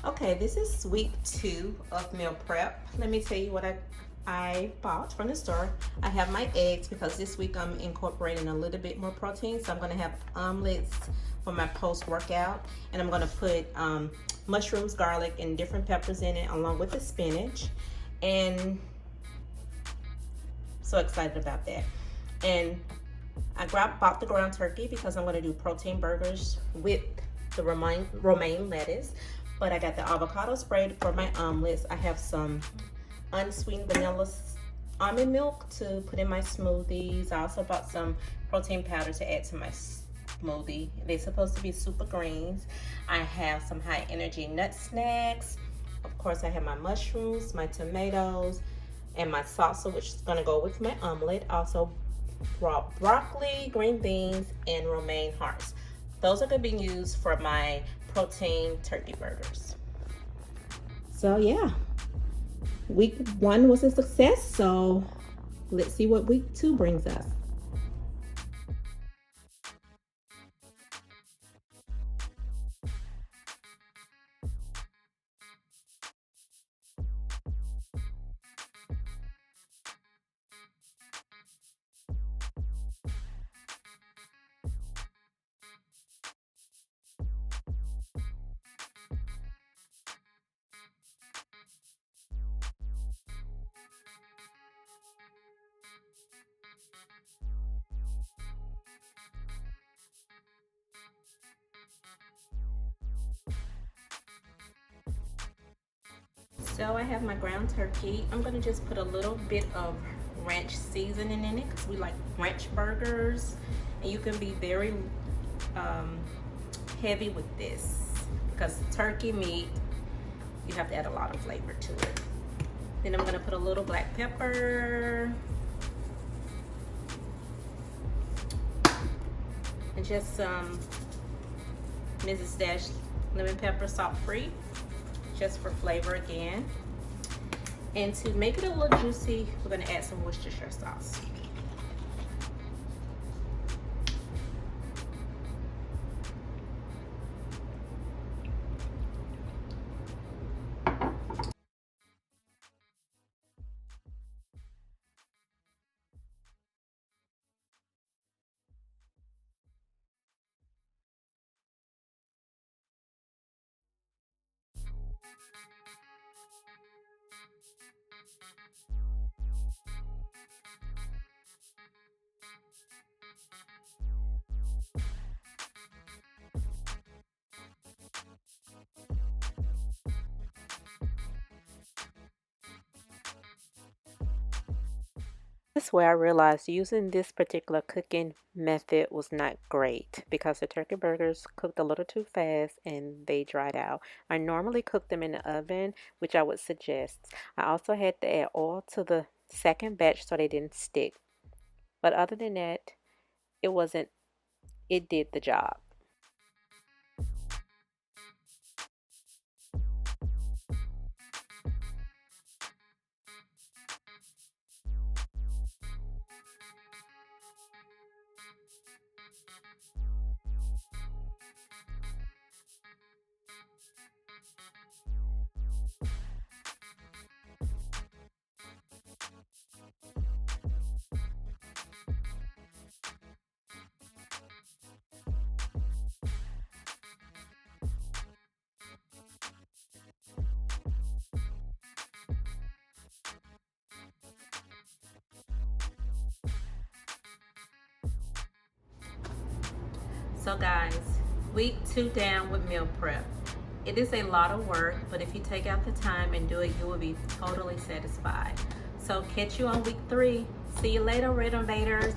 Okay, this is week 2 of meal prep. Let me tell you what I bought from the store. I have my eggs because this week I'm incorporating a little bit more protein. So I'm gonna have omelets for my post-workout. And I'm gonna put mushrooms, garlic, and different peppers in it along with the spinach. And so excited about that. And I bought the ground turkey because I'm gonna do protein burgers with the romaine lettuce. But I got the avocado spread for my omelets. I have some unsweetened vanilla almond milk to put in my smoothies. I also bought some protein powder to add to my smoothie. They're supposed to be super greens. I have some high energy nut snacks. Of course, I have my mushrooms, my tomatoes, and my salsa, which is gonna go with my omelet. Also, raw broccoli, green beans, and romaine hearts. Those are gonna be used for my protein turkey burgers. So yeah, week 1 was a success. So let's see what week 2 brings us. So I have my ground turkey. I'm gonna just put a little bit of ranch seasoning in it because we like ranch burgers. And you can be very heavy with this because turkey meat, you have to add a lot of flavor to it. Then I'm gonna put a little black pepper. And just some Mrs. Dash lemon pepper, salt free, just for flavor again. And to make it a little juicy, we're gonna add some Worcestershire sauce. That's where I realized using this particular cooking method was not great because the turkey burgers cooked a little too fast and they dried out. I normally cook them in the oven, which I would suggest. I also had to add oil to the second batch so they didn't stick. But other than that, it did the job. So guys, week 2 down with meal prep. It is a lot of work, but if you take out the time and do it, you will be totally satisfied. So catch you on week 3. See you later, Red Invaders.